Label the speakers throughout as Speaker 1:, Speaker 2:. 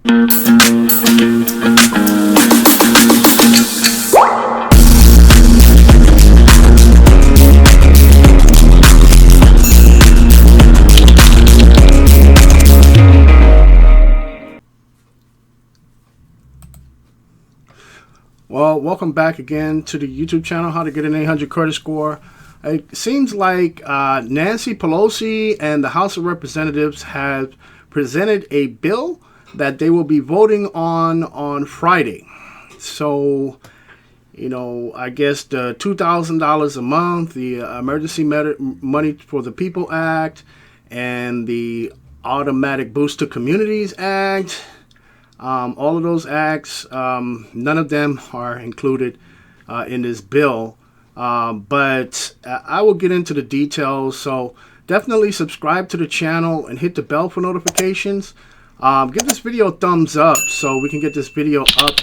Speaker 1: Well, welcome back again to the YouTube channel, How to Get an 800 Credit Score. It seems like Nancy Pelosi and the House of Representatives have presented a bill that they will be voting on Friday. So, you know, I guess the $2,000 a month, the Emergency Money for the People Act, and the Automatic Boost to Communities Act. All of those acts, none of them are included in this bill, but I will get into the details. So definitely subscribe to the channel and hit the bell for notifications. Give this video a thumbs up so we can get this video up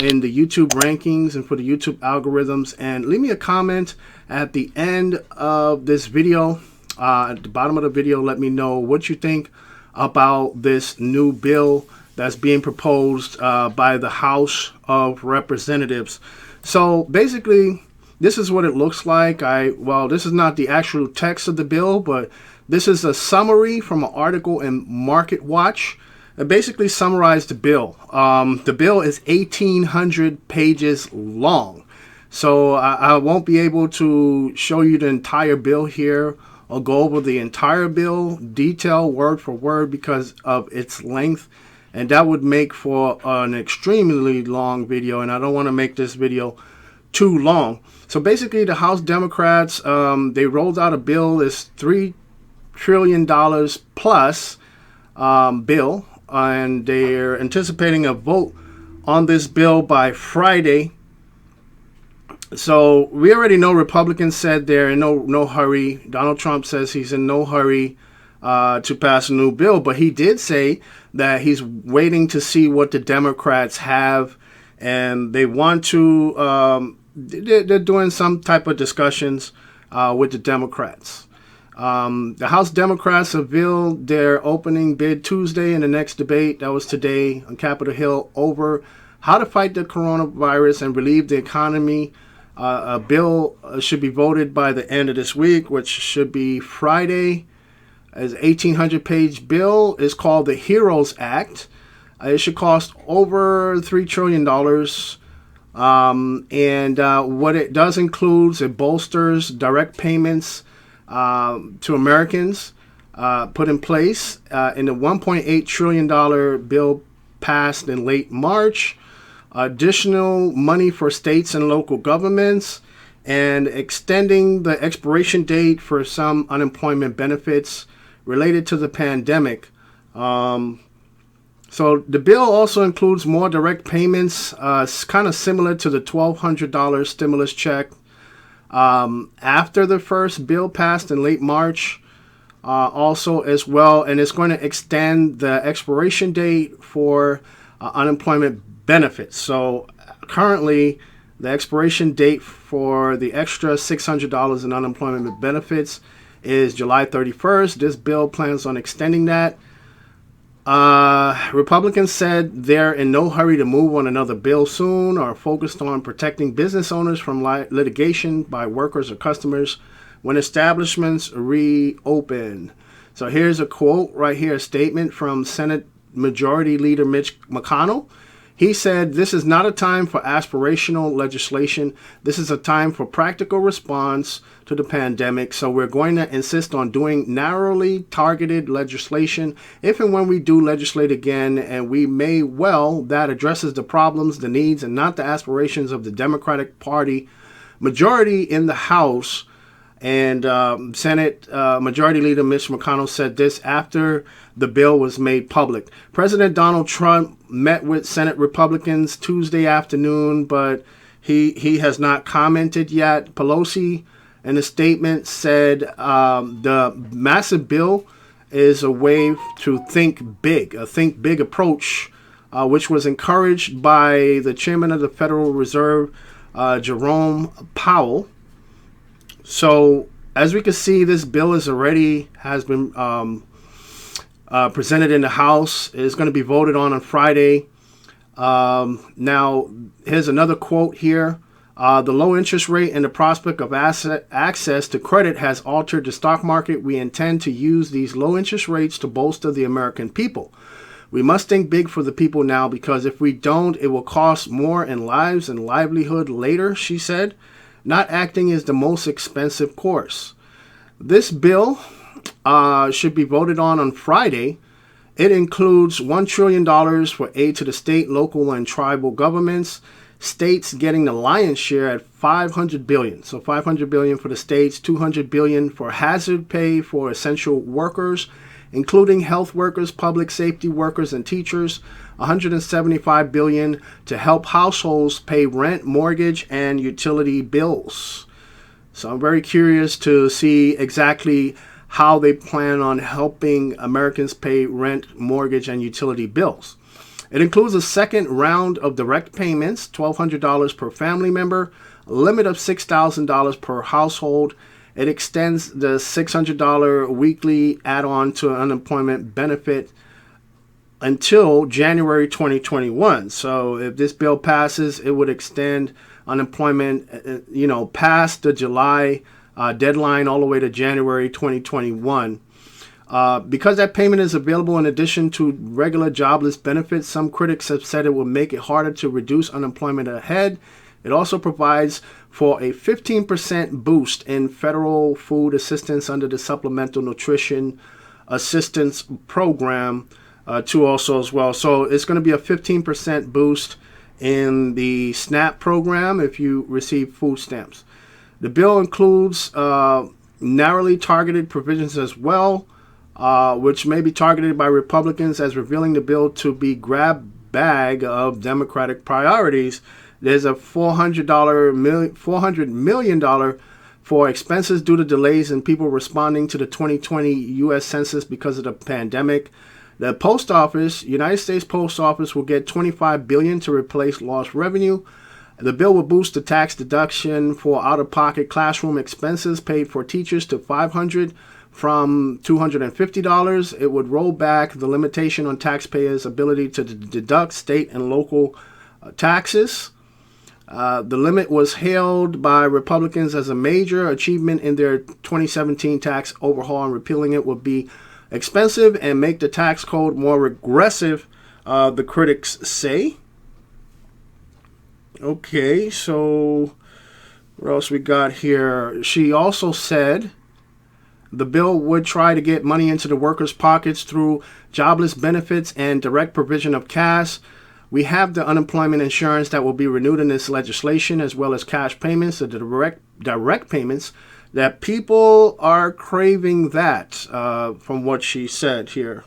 Speaker 1: in the YouTube rankings and for the YouTube algorithms. And leave me a comment at the end of this video, at the bottom of the video. Let me know what you think about this new bill that's being proposed by the House of Representatives. So basically, this is what it looks like. Well, this is not the actual text of the bill, but this is a summary from an article in Market Watch. It basically summarized the bill. The bill is 1,800 pages long. So I won't be able to show you the entire bill here or go over the entire bill, detail word for word, because of its length. And that would make for an extremely long video, and I don't want to make this video too long. So basically, the House Democrats, they rolled out a bill, this $3 trillion plus bill, and they're anticipating a vote on this bill by Friday. So we already know Republicans said they're in no hurry. Donald Trump says he's in no hurry to pass a new bill, but he did say that he's waiting to see what the Democrats have, and they want to, they're doing some type of discussions with the Democrats. The House Democrats revealed their opening bid Tuesday in the next debate, that was today on Capitol Hill, over how to fight the coronavirus and relieve the economy. A bill should be voted by the end of this week, which should be Friday. As 1,800-page bill is called the HEROES Act. It should cost over $3 trillion. What it does includes, it bolsters direct payments to Americans put in place in the $1.8 trillion bill passed in late March. Additional money for states and local governments, and extending the expiration date for some unemployment benefits related to the pandemic. So the bill also includes more direct payments, kind of similar to the $1,200 stimulus check. After the first bill passed in late March, also as well, and it's going to extend the expiration date for unemployment benefits. So currently, the expiration date for the extra $600 in unemployment benefits is July 31st. This bill plans on extending that. Republicans said they're in no hurry to move on another bill soon, or focused on protecting business owners from litigation by workers or customers when establishments reopen. So here's a quote right here, a statement from Senate Majority Leader Mitch McConnell. He said, "This is not a time for aspirational legislation. This is a time for practical response to the pandemic. So we're going to insist on doing narrowly targeted legislation if and when we do legislate again, and we may well, that addresses the problems, the needs, and not the aspirations of the Democratic Party majority in the House." And Senate Majority Leader Mitch McConnell said this after the bill was made public. President Donald Trump met with Senate Republicans Tuesday afternoon, but he has not commented yet. Pelosi, in a statement, said the massive bill is a way to think big, a think big approach, which was encouraged by the chairman of the Federal Reserve, Jerome Powell. So as we can see, this bill has been presented in the House. It's going to be voted on Friday. Now, here's another quote here. The low interest rate and the prospect of access to credit has altered the stock market. We intend to use these low interest rates to bolster the American people. We must think big for the people now, because if we don't, it will cost more in lives and livelihood later, she said. Not acting is the most expensive course. This bill should be voted on Friday. It includes $1 trillion for aid to the state, local, and tribal governments. States getting the lion's share at $500 billion. So $500 billion for the states, $200 billion for hazard pay for essential workers, including health workers, public safety workers, and teachers. $175 billion to help households pay rent, mortgage, and utility bills. So I'm very curious to see exactly how they plan on helping Americans pay rent, mortgage, and utility bills. It includes a second round of direct payments, $1,200 per family member, a limit of $6,000 per household. It extends the $600 weekly add-on to unemployment benefit until January 2021. So if this bill passes, it would extend unemployment, past the July deadline all the way to January 2021. Because that payment is available in addition to regular jobless benefits, some critics have said it will make it harder to reduce unemployment ahead. It also provides for a 15% boost in federal food assistance under the Supplemental Nutrition Assistance Program too also as well. So it's going to be a 15% boost in the SNAP program if you receive food stamps. The bill includes narrowly targeted provisions as well, which may be targeted by Republicans as revealing the bill to be grab bag of Democratic priorities. There's a $400 million for expenses due to delays in people responding to the 2020 U.S. Census because of the pandemic. The Post Office, United States Post Office, will get $25 billion to replace lost revenue. The bill will boost the tax deduction for out-of-pocket classroom expenses paid for teachers to $500 from $250. It would roll back the limitation on taxpayers' ability to deduct state and local taxes. The limit was hailed by Republicans as a major achievement in their 2017 tax overhaul, and repealing it would be expensive and make the tax code more regressive, the critics say. Okay, so what else we got here? She also said the bill would try to get money into the workers' pockets through jobless benefits and direct provision of cash. We have the unemployment insurance that will be renewed in this legislation, as well as cash payments, the direct payments that people are craving that, from what she said here.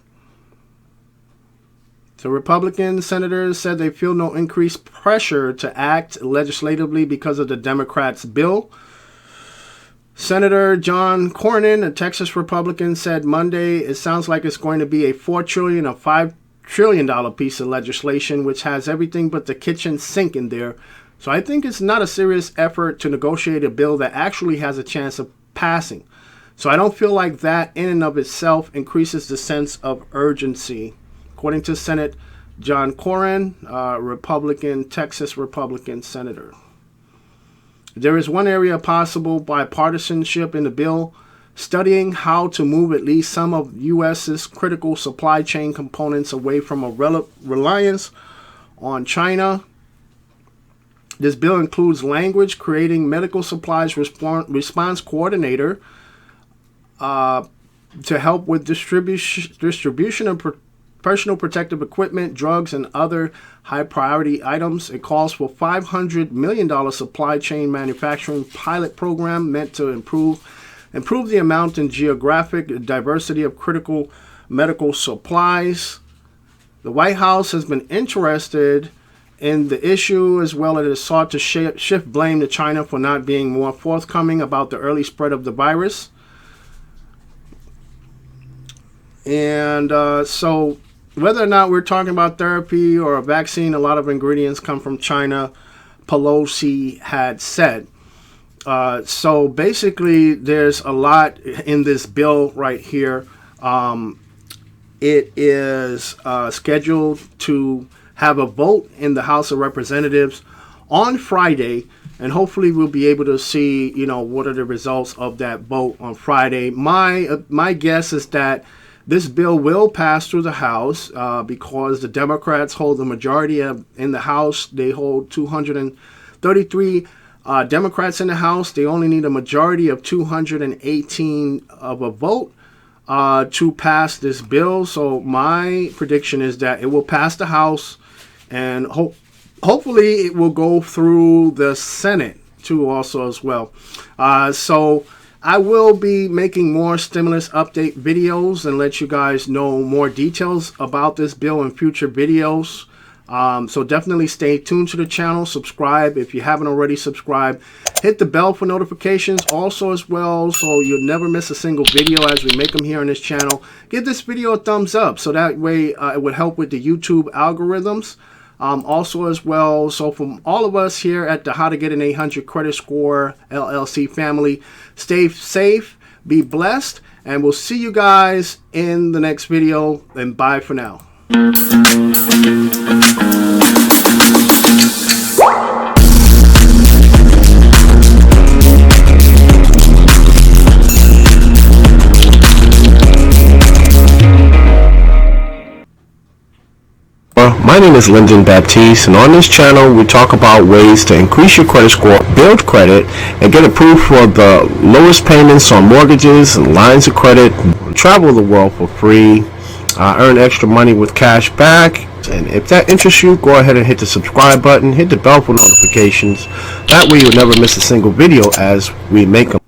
Speaker 1: So Republican senators said they feel no increased pressure to act legislatively because of the Democrats' bill. Senator John Cornyn, a Texas Republican, said Monday it sounds like it's going to be a $4 trillion or $5 trillion piece of legislation, which has everything but the kitchen sink in there. So I think it's not a serious effort to negotiate a bill that actually has a chance of passing. So I don't feel like that in and of itself increases the sense of urgency. According to Senate John Cornyn, Texas Republican senator. There is one area of possible bipartisanship in the bill, studying how to move at least some of U.S.'s critical supply chain components away from a reliance on China. This bill includes language creating medical supplies response coordinator to help with distribution of personal protective equipment, drugs, and other high-priority items. It calls for $500 million supply chain manufacturing pilot program meant to improve the amount and geographic diversity of critical medical supplies. The White House has been interested in the issue, as well as it has sought to shift blame to China for not being more forthcoming about the early spread of the virus. And so whether or not we're talking about therapy or a vaccine, a lot of ingredients come from China, Pelosi had said. So basically, there's a lot in this bill right here. it is scheduled to have a vote in the House of Representatives on Friday, and hopefully we'll be able to see, what are the results of that vote on Friday. My guess is that this bill will pass through the House because the Democrats hold the majority in the House. They hold 233 Democrats in the House. They only need a majority of 218 of a vote to pass this bill. So my prediction is that it will pass the House, and hopefully it will go through the Senate too also as well. So I will be making more stimulus update videos and let you guys know more details about this bill in future videos. So definitely stay tuned to the channel. Subscribe if you haven't already subscribed. Hit the bell for notifications also as well, so you'll never miss a single video as we make them here on this channel. Give this video a thumbs up so that way it would help with the YouTube algorithms. Also as well, so from all of us here at the How to Get an 800 Credit Score LLC family, stay safe, be blessed, and we'll see you guys in the next video, and bye for now.
Speaker 2: My name is Lyndon Baptiste, and on this channel we talk about ways to increase your credit score, build credit, and get approved for the lowest payments on mortgages and lines of credit, travel the world for free, earn extra money with cash back. And if that interests you, go ahead and hit the subscribe button, hit the bell for notifications. That way you'll never miss a single video as we make them.